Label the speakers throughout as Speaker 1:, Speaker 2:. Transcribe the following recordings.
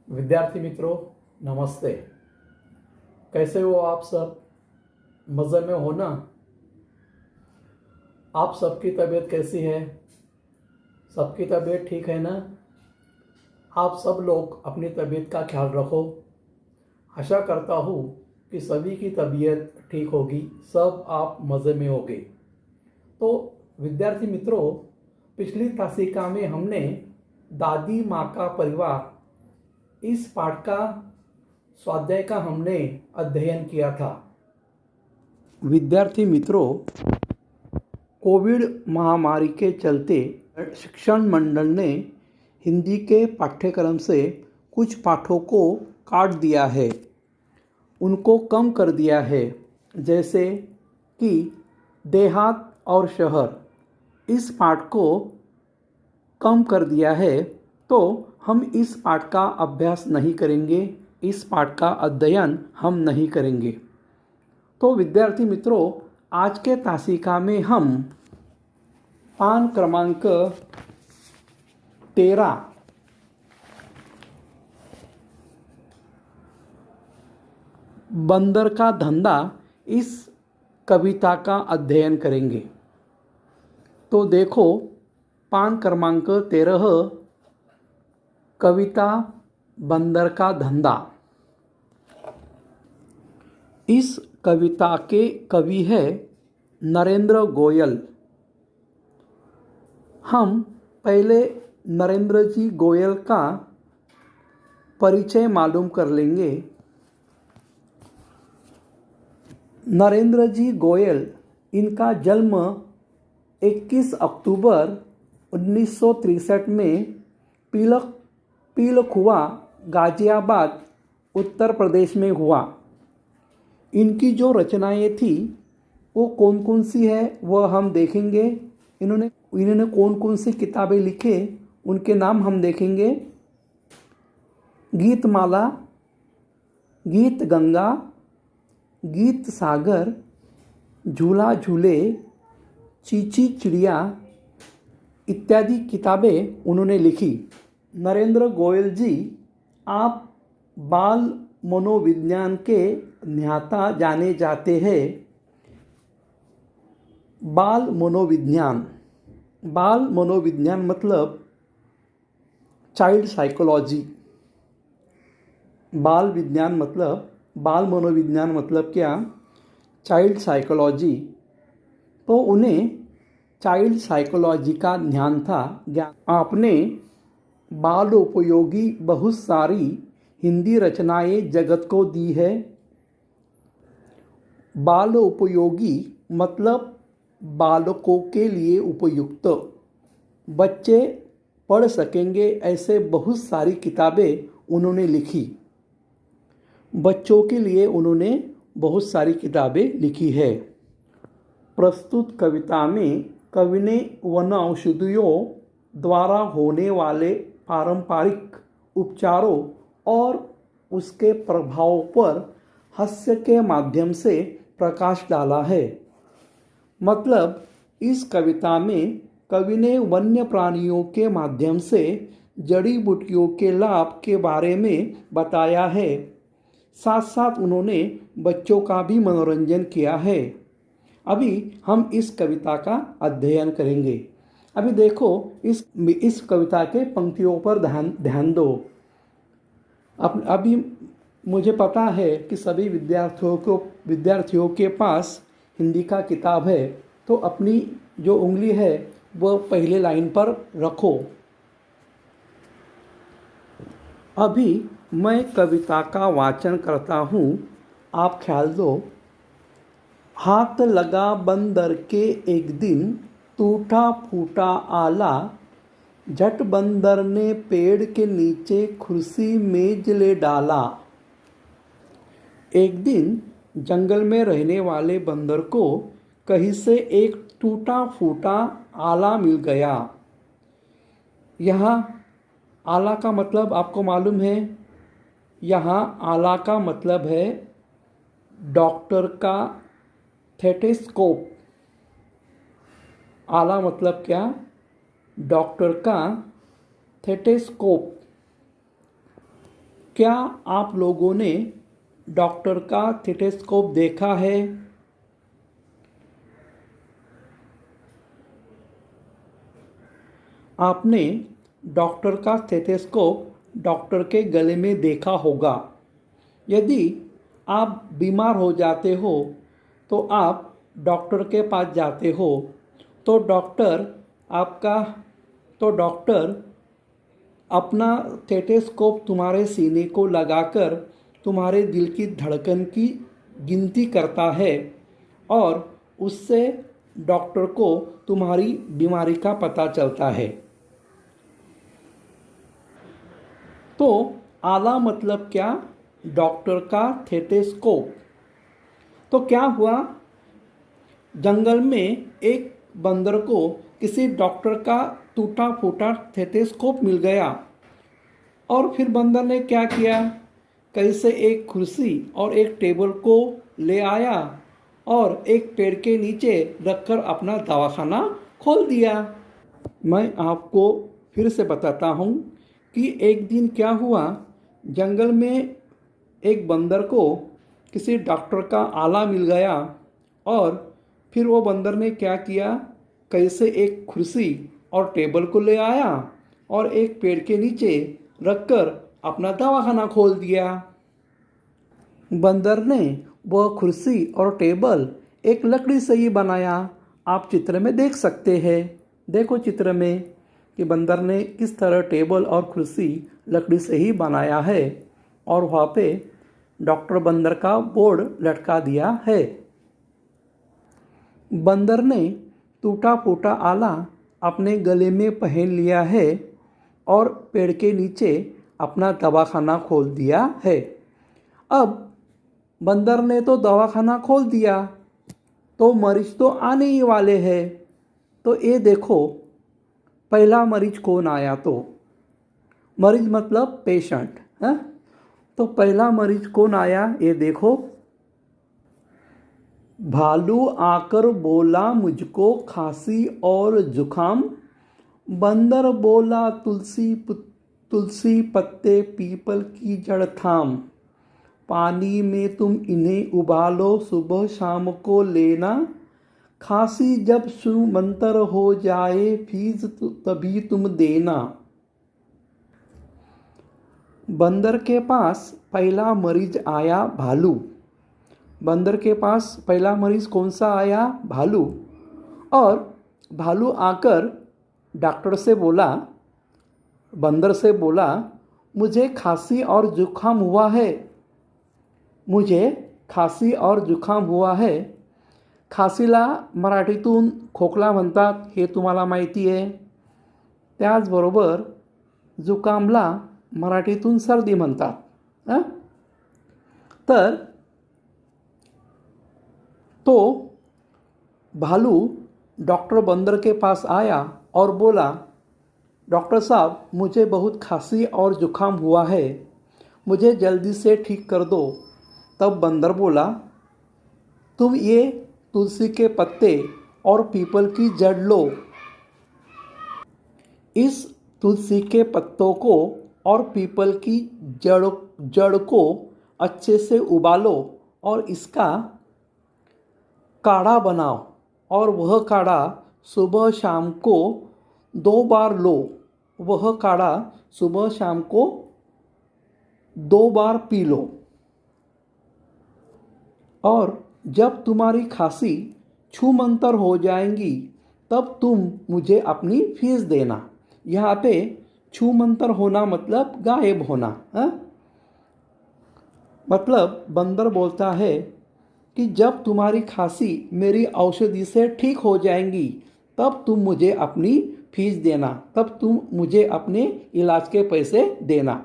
Speaker 1: विद्यार्थी मित्रों, नमस्ते। कैसे हो आप सब? मज़े में हो ना? आप सबकी तबीयत कैसी है? सबकी तबीयत ठीक है ना? आप सब लोग अपनी तबीयत का ख्याल रखो। आशा करता हूँ कि सभी की तबीयत ठीक होगी, सब आप मज़े में होगे। तो विद्यार्थी मित्रों, पिछली तासिका में हमने दादी माँ का परिवार इस पाठ का स्वाध्याय का हमने अध्ययन किया था। विद्यार्थी मित्रों, कोविड महामारी के चलते शिक्षण मंडल ने हिंदी के पाठ्यक्रम से कुछ पाठों को काट दिया है, उनको कम कर दिया है, जैसे कि देहात और शहर। इस पाठ को कम कर दिया है, तो हम इस पाठ का अभ्यास नहीं करेंगे, इस पाठ का अध्ययन हम नहीं करेंगे। तो विद्यार्थी मित्रों, आज के तासिका में हम पान क्रमांक 13 बंदर का धंधा इस कविता का अध्ययन करेंगे। तो देखो, पान क्रमांक 13 कविता बंदर का धंधा। इस कविता के कवि है नरेंद्र गोयल। हम पहले नरेंद्र जी गोयल का परिचय मालूम कर लेंगे। नरेंद्र जी गोयल, इनका जन्म 21 अक्टूबर 1963 में पीलखुआ, गाजियाबाद, उत्तर प्रदेश में हुआ। इनकी जो रचनाएं थी वो कौन कौन सी है वह हम देखेंगे। इन्होंने कौन कौन सी किताबें लिखे उनके नाम हम देखेंगे। गीतमाला, गीत गंगा, गीत सागर, झूला झूले, चींची चिड़िया इत्यादि किताबें उन्होंने लिखी। नरेंद्र गोयल जी, आप बाल मनोविज्ञान के ज्ञाता जाने जाते हैं। बाल मनोविज्ञान मतलब चाइल्ड साइकोलॉजी। बाल मनोविज्ञान मतलब क्या? Child psychology. तो उन्हें चाइल्ड साइकोलॉजी का ज्ञान था। आपने बाल उपयोगी बहुत सारी हिंदी रचनाएं जगत को दी है। बाल उपयोगी मतलब बालकों के लिए उपयुक्त, बच्चे पढ़ सकेंगे, ऐसे बहुत सारी किताबें उन्होंने लिखी। बच्चों के लिए उन्होंने बहुत सारी किताबें लिखी है। प्रस्तुत कविता में कवि ने वन औषधियों द्वारा होने वाले पारंपरिक उपचारों और उसके प्रभाव पर हास्य के माध्यम से प्रकाश डाला है। मतलब इस कविता में कवि ने वन्य प्राणियों के माध्यम से जड़ी बूटियों के लाभ के बारे में बताया है। साथ साथ उन्होंने बच्चों का भी मनोरंजन किया है। अभी हम इस कविता का अध्ययन करेंगे। अभी देखो, इस कविता के पंक्तियों पर ध्यान दो। अभी मुझे पता है कि सभी विद्यार्थियों के पास हिंदी का किताब है, तो अपनी जो उंगली है वह पहले लाइन पर रखो। अभी मैं कविता का वाचन करता हूँ, आप ख्याल दो। हाथ लगा बंदर के एक दिन, टूटा फूटा आला, झट बंदर ने पेड़ के नीचे कुर्सी मेज ले डाला। एक दिन जंगल में रहने वाले बंदर को कहीं से एक टूटा फूटा आला मिल गया। यहाँ आला का मतलब आपको मालूम है। यहाँ आला का मतलब है डॉक्टर का स्टेथोस्कोप। आला मतलब क्या? डॉक्टर का स्टेथोस्कोप। क्या आप लोगों ने डॉक्टर का स्टेथोस्कोप देखा है? आपने डॉक्टर का स्टेथोस्कोप डॉक्टर के गले में देखा होगा। यदि आप बीमार हो जाते हो तो आप डॉक्टर के पास जाते हो, तो डॉक्टर अपना स्टेथोस्कोप तुम्हारे सीने को लगाकर तुम्हारे दिल की धड़कन की गिनती करता है और उससे डॉक्टर को तुम्हारी बीमारी का पता चलता है। तो आला मतलब क्या? डॉक्टर का स्टेथोस्कोप। तो क्या हुआ, जंगल में एक बंदर को किसी डॉक्टर का टूटा फूटा स्टेथोस्कोप मिल गया और फिर बंदर ने क्या किया, कैसे एक कुर्सी और एक टेबल को ले आया और एक पेड़ के नीचे रखकर अपना दवाखाना खोल दिया। मैं आपको फिर से बताता हूँ कि एक दिन क्या हुआ, जंगल में एक बंदर को किसी डॉक्टर का आला मिल गया और फिर वो बंदर ने क्या किया, कैसे एक कुर्सी और टेबल को ले आया और एक पेड़ के नीचे रखकर अपना दवाखाना खोल दिया। बंदर ने वह कुर्सी और टेबल एक लकड़ी से ही बनाया। आप चित्र में देख सकते हैं। देखो चित्र में कि बंदर ने किस तरह टेबल और कुर्सी लकड़ी से ही बनाया है और वहाँ पे डॉक्टर बंदर का बोर्ड लटका दिया है। बंदर ने टूटा फूटा आला अपने गले में पहन लिया है और पेड़ के नीचे अपना दवाखाना खोल दिया है। अब बंदर ने तो दवाखाना खोल दिया, तो मरीज तो आने ही वाले हैं। तो ये देखो, पहला मरीज कौन आया? तो मरीज मतलब पेशेंट है। तो पहला मरीज कौन आया, ये देखो। भालू आकर बोला मुझको खांसी और जुखाम, बंदर बोला तुलसी पत्ते पीपल की जड़ थाम, पानी में तुम इन्हें उबालो सुबह शाम को लेना, खांसी जब सुमंतर हो जाए फीस तभी तुम देना। बंदर के पास पहला मरीज आया भालू। बंदर के पास पहला मरीज कौन सा आया? भालू। और भालू आकर डॉक्टर से बोला, बंदर से बोला, मुझे खांसी और जुखाम हुआ है, मुझे खांसी और जुखाम हुआ है। खासीला मराठीतून खोकला म्हणतात हे तुम्हाला माहिती आहे। त्याचबरोबर जुकामला मराठीतून सर्दी म्हणतात। तर तो भालू डॉक्टर बंदर के पास आया और बोला, डॉक्टर साहब मुझे बहुत खांसी और जुखाम हुआ है, मुझे जल्दी से ठीक कर दो। तब बंदर बोला, तुम ये तुलसी के पत्ते और पीपल की जड़ लो, इस तुलसी के पत्तों को और पीपल की जड़ को अच्छे से उबालो और इसका काढ़ा बनाओ और वह काढ़ा सुबह शाम को 2 बार लो। वह काढ़ा सुबह शाम को 2 बार पी लो और जब तुम्हारी खांसी छूमंतर हो जाएंगी तब तुम मुझे अपनी फीस देना। यहाँ पे छूमंतर होना मतलब गायब होना है। मतलब बंदर बोलता है कि जब तुम्हारी खांसी मेरी औषधि से ठीक हो जाएंगी तब तुम मुझे अपनी फीस देना, तब तुम मुझे अपने इलाज के पैसे देना।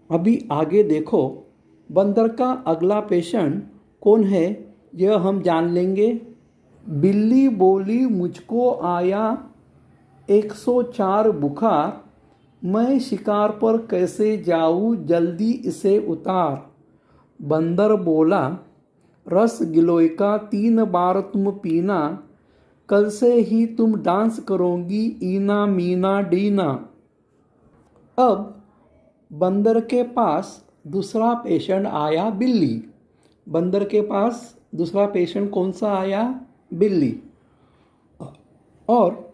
Speaker 1: अभी आगे देखो, बंदर का अगला पेशेंट कौन है यह हम जान लेंगे। बिल्ली बोली मुझको आया 104 बुखार, मैं शिकार पर कैसे जाऊँ जल्दी इसे उतार। बंदर बोला, रस गिलोय का 3 बार तुम पीना, कल से ही तुम डांस करोगी ईना मीना डीना। अब बंदर के पास दूसरा पेशेंट आया बिल्ली। बंदर के पास दूसरा पेशेंट कौन सा आया? बिल्ली। और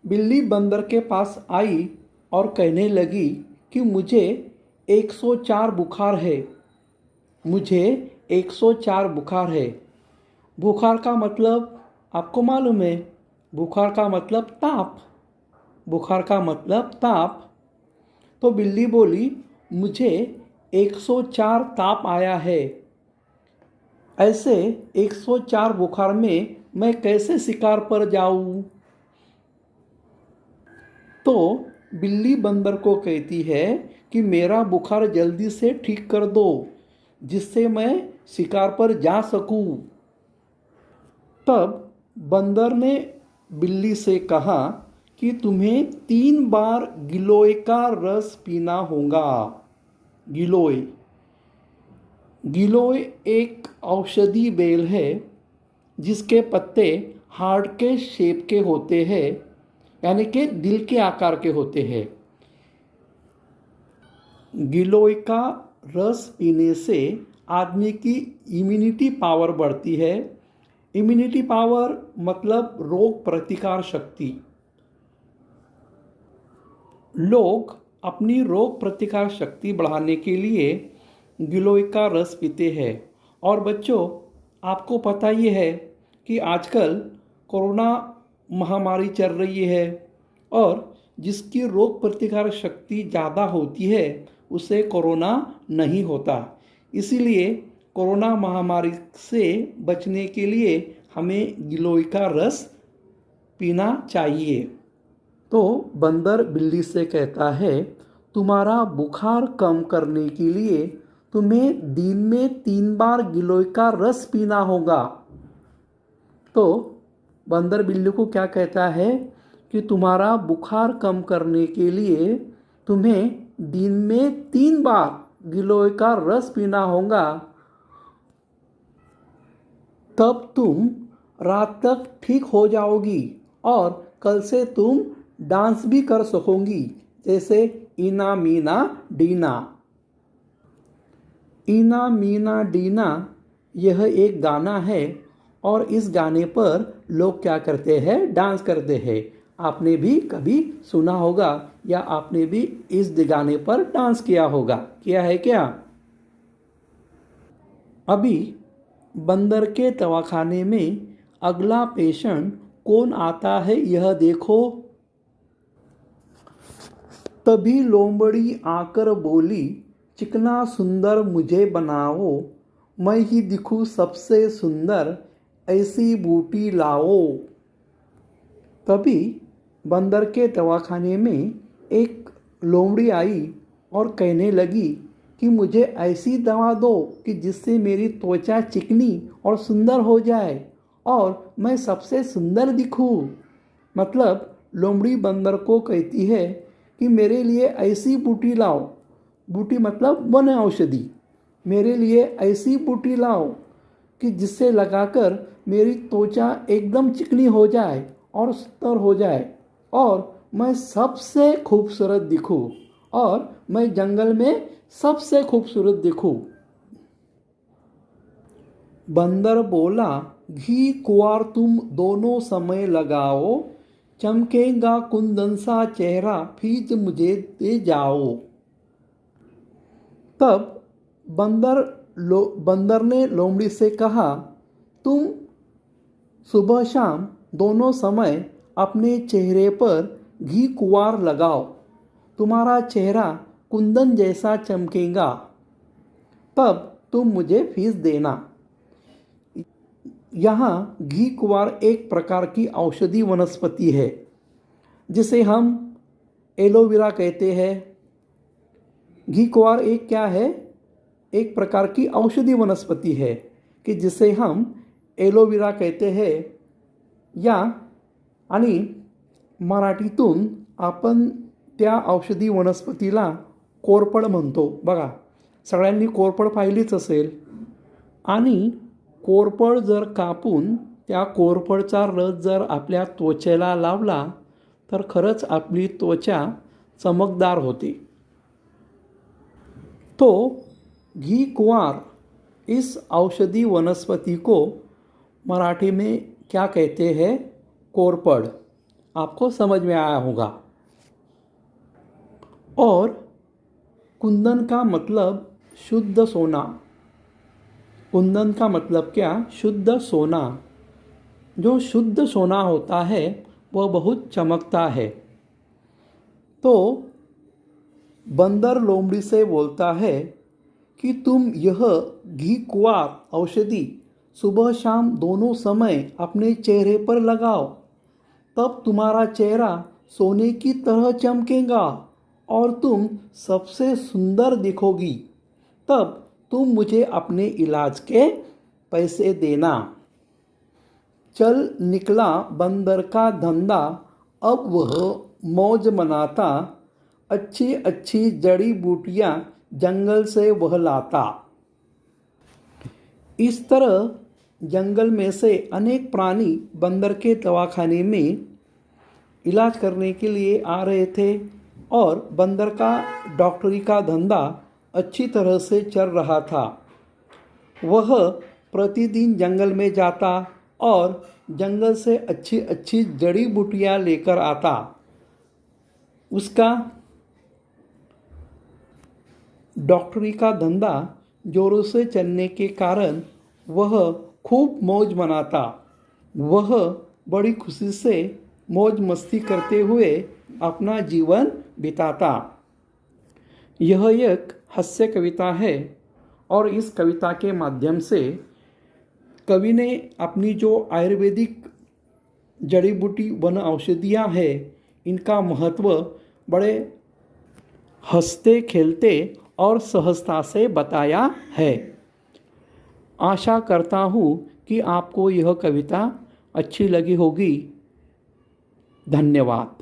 Speaker 1: बिल्ली बंदर के पास आई और कहने लगी कि मुझे 104 बुखार है। मुझे 104 बुखार है। बुखार का मतलब आपको मालूम है, बुखार का मतलब ताप। बुखार का मतलब ताप। तो बिल्ली बोली मुझे 104 ताप आया है। ऐसे 104 बुखार में मैं कैसे शिकार पर जाऊं? तो बिल्ली बंदर को कहती है कि मेरा बुखार जल्दी से ठीक कर दो, जिससे मैं शिकार पर जा सकूं। तब बंदर ने बिल्ली से कहा कि तुम्हें 3 बार गिलोय का रस पीना होगा। गिलोय गिलोय एक औषधि बेल है जिसके पत्ते हार्ट के शेप के होते हैं, यानी कि दिल के आकार के होते हैं। गिलोय का रस पीने से आदमी की इम्यूनिटी पावर बढ़ती है। इम्यूनिटी पावर मतलब रोग प्रतिकार शक्ति। लोग अपनी रोग प्रतिकार शक्ति बढ़ाने के लिए गिलोय का रस पीते हैं। और बच्चों, आपको पता ही है कि आजकल कोरोना महामारी चल रही है और जिसकी रोग प्रतिकार शक्ति ज़्यादा होती है उसे कोरोना नहीं होता। इसीलिए कोरोना महामारी से बचने के लिए हमें गिलोय का रस पीना चाहिए। तो बंदर बिल्ली से कहता है, तुम्हारा बुखार कम करने के लिए तुम्हें दिन में 3 बार गिलोय का रस पीना होगा। तो बंदर बिल्ली को क्या कहता है कि तुम्हारा बुखार कम करने के लिए तुम्हें दिन में 3 बार गिलोय का रस पीना होगा। तब तुम रात तक ठीक हो जाओगी और कल से तुम डांस भी कर सकोगी, जैसे इना मीना डीना। इना मीना डीना यह एक गाना है और इस गाने पर लोग क्या करते हैं? डांस करते हैं। आपने भी कभी सुना होगा या आपने भी इस गाने पर डांस किया होगा। किया है क्या? अभी बंदर के दवाखाने में अगला पेशेंट कौन आता है यह देखो। तभी लोमड़ी आकर बोली, चिकना सुंदर मुझे बनाओ, मैं ही दिखूं सबसे सुंदर, ऐसी बूटी लाओ। तभी बंदर के दवाखाने में एक लोमड़ी आई और कहने लगी कि मुझे ऐसी दवा दो कि जिससे मेरी त्वचा चिकनी और सुंदर हो जाए और मैं सबसे सुंदर दिखूं। मतलब लोमड़ी बंदर को कहती है कि मेरे लिए ऐसी बूटी लाओ। बूटी मतलब वन औषधि। मेरे लिए ऐसी बूटी लाओ कि जिससे लगाकर मेरी त्वचा एकदम चिकनी हो जाए और सुंदर हो जाए और मैं सबसे खूबसूरत दिखूं और मैं जंगल में सबसे खूबसूरत दिखूं। बंदर बोला, घी कुंवार तुम दोनों समय लगाओ, चमकेगा कुंदन सा चेहरा, फीस मुझे दे जाओ। तब बंदर ने लोमड़ी से कहा, तुम सुबह शाम दोनों समय अपने चेहरे पर घी कुंवार लगाओ, तुम्हारा चेहरा कुंदन जैसा चमकेगा, तब तुम मुझे फीस देना। यहाँ घी कुंवार एक प्रकार की औषधि वनस्पति है जिसे हम एलोवेरा कहते हैं। घी कुंवार एक क्या है? एक प्रकार की औषधि वनस्पति है कि जिसे हम एलोवेरा कहते हैं, या आणि मराठीतून आपण त्या औषधी वनस्पतीला कोरफड म्हणतो। बघा, सगळ्यांनी कोरफड पाहिलीच असेल। आणि कोरफड जर कापून त्या कोरफडचा रस जर आपल्या त्वचेला लावला तर खरंच आपली त्वचा चमकदार होते। तो घी कुंवार इस औषधि वनस्पति को मराठी में क्या कहते हैं? कोरपड। आपको समझ में आया होगा। और कुंदन का मतलब शुद्ध सोना। कुंदन का मतलब क्या? शुद्ध सोना। जो शुद्ध सोना होता है वह बहुत चमकता है। तो बंदर लोमड़ी से बोलता है कि तुम यह घी कुंवार औषधि सुबह शाम दोनों समय अपने चेहरे पर लगाओ, तब तुम्हारा चेहरा सोने की तरह चमकेगा और तुम सबसे सुंदर दिखोगी। तब तुम मुझे अपने इलाज के पैसे देना। चल निकला बंदर का धंधा, अब वह मौज मनाता, अच्छी अच्छी जड़ी बूटियां जंगल से वह लाता। इस तरह जंगल में से अनेक प्राणी बंदर के दवाखाने में इलाज करने के लिए आ रहे थे और बंदर का डॉक्टरी का धंधा अच्छी तरह से चल रहा था। वह प्रतिदिन जंगल में जाता और जंगल से अच्छी अच्छी जड़ी बूटियां लेकर आता। उसका डॉक्टरी का धंधा जोरों से चलने के कारण वह खूब मौज मनाता। वह बड़ी खुशी से मौज मस्ती करते हुए अपना जीवन बिताता। यह एक हास्य कविता है और इस कविता के माध्यम से कवि ने अपनी जो आयुर्वेदिक जड़ी बूटी वन औषधियाँ हैं इनका महत्व बड़े हंसते खेलते और सहजता से बताया है। आशा करता हूँ कि आपको यह कविता अच्छी लगी होगी। धन्यवाद।